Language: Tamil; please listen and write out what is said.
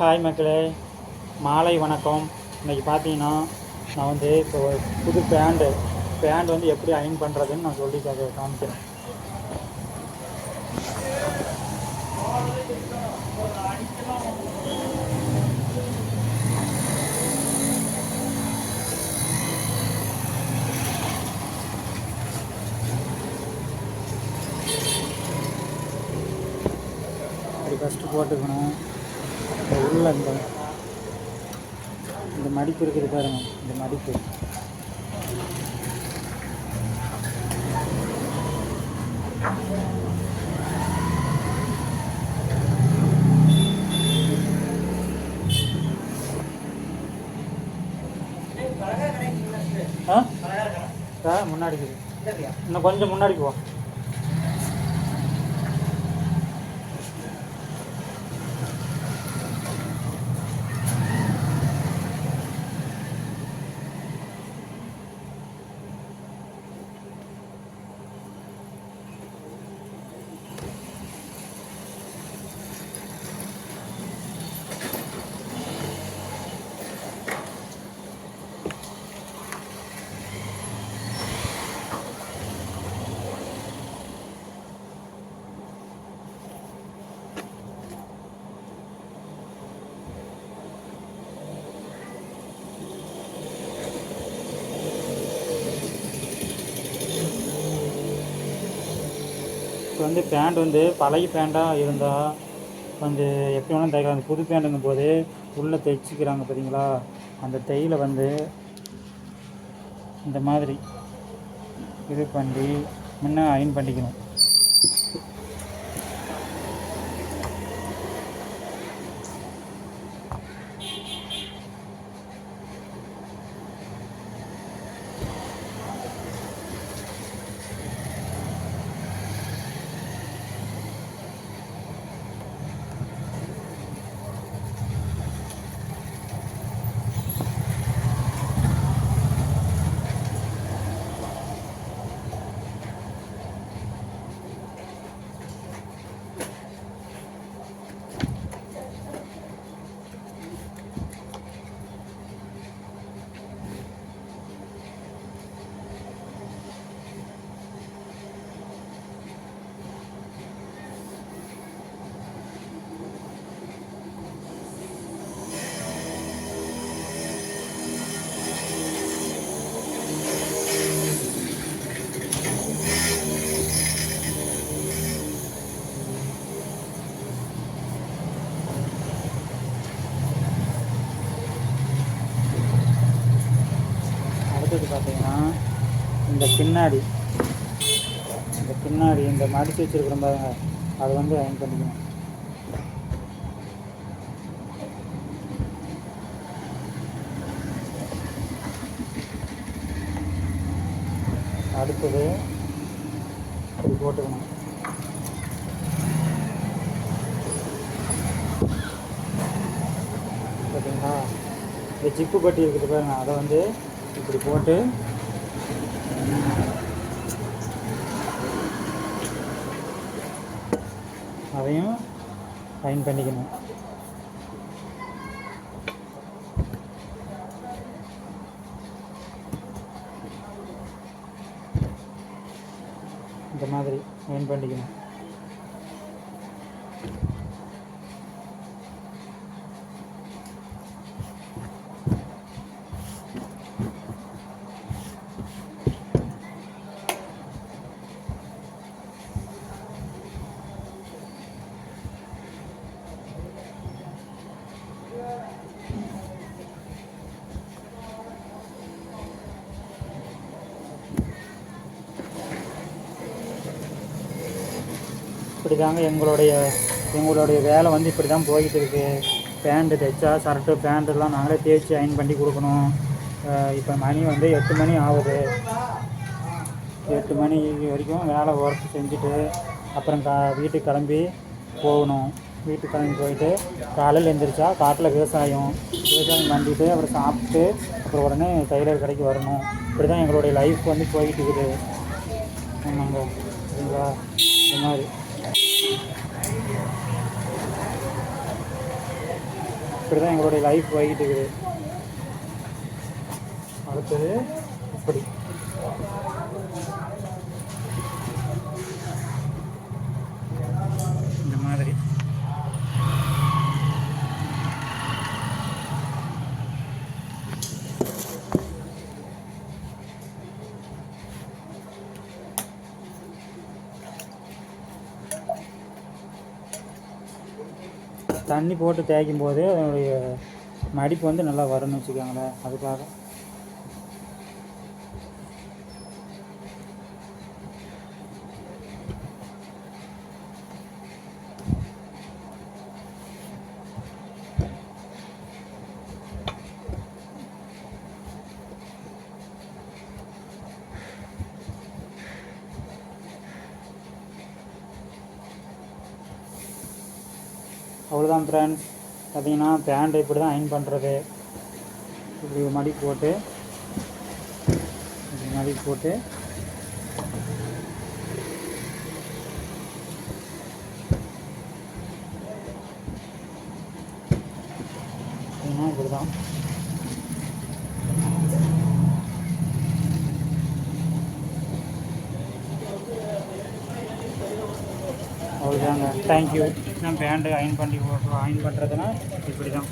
ஹாய் மக்களே, மாலை வணக்கம். இன்றைக்கி பார்த்தீங்கன்னா நான் வந்து இப்போ புது பேண்ட் வந்து எப்படி அயன் பண்ணுறதுன்னு நான் சொல்லி காமிக்கிறேன். அப்படி ஃபஸ்ட்டு போட்டுக்கணும். உள்ள இந்த மடிப்பு இருக்குது பாருங்க, இந்த மடிப்பு முன்னாடி இன்னும் கொஞ்சம் முன்னாடி போ. இப்போ வந்து பேண்ட் வந்து பழைய பேண்ட்டாக இருந்தால் வந்து எப்படி வேணாலும் தைக்கலாம். புது பேண்ட்டுங்கும் போது உள்ளே தைச்சிக்கிறாங்க பார்த்தீங்களா, அந்த தையில் வந்து இந்த மாதிரி இது பண்ணி முன்னே அயன் பண்ணிக்கணும். பார்த்தீங்கன்னா இந்த பின்னாடி இந்த மடித்து வச்சுருக்கிற பாருங்க, அதை வந்து அயன் பண்ணிக்கணும். அடுத்தது இப்படி போட்டுக்கணும். பார்த்தீங்களா, இந்த ஜிப்பு பட்டி இருக்குது பாருங்க, அதை வந்து இப்படி போட்டு அதையும் அயன் பண்ணிக்கணும். இந்த மாதிரி அயன் பண்ணிக்கணும். இப்படி தாங்க எங்களுடைய வேலை வந்து இப்படி தான் போய்கிட்டு இருக்குது. பேண்ட்டு தைச்சா ஷர்ட்டு பேண்ட்டுலாம் நாங்களே தேய்ச்சி அயன் பண்ணி கொடுக்கணும். இப்போ மணி வந்து 8 மணி ஆகுது. 8 மணி வரைக்கும் வேலை ஒர்க் செஞ்சுட்டு அப்புறம் வீட்டுக்கு கிளம்பி போகணும். வீட்டுக்கு கிளம்பி போயிட்டு காலையில் எழுந்திரிச்சா காட்டில் விவசாயம் பண்ணிட்டு அப்புறம் சாப்பிட்டு அப்புறம் உடனே டெய்லர் கடைக்கு வரணும். இப்படி தான் எங்களுடைய லைஃப் வந்து போய்கிட்டு இருக்குது. ஆமாங்க, சரிங்களா? இந்த மாதிரி இப்படி தான் எங்களுடைய லைஃப் போய்கிட்டு இருக்குது. அடுத்தது இப்படி இந்த மாதிரி தண்ணி போட்டு தேய்க்கும் போது அதனுடைய மடிப்பு வந்து நல்லா வரும்னு வச்சுக்கோங்களேன். அதுக்காக அவ்வளோதான் ஃப்ரெண்ட்ஸ். பார்த்தீங்கன்னா பேண்ட் இப்படி தான் அயன் பண்ணுறது. இப்படி மடிப்பு போட்டு இப்படி மடிப்பு போட்டு இப்படி தான். அவ்வளோதாங்க. தேங்க்யூ. நான் பேண்டு அயன் பண்ணுறதுனா இப்படி தான்.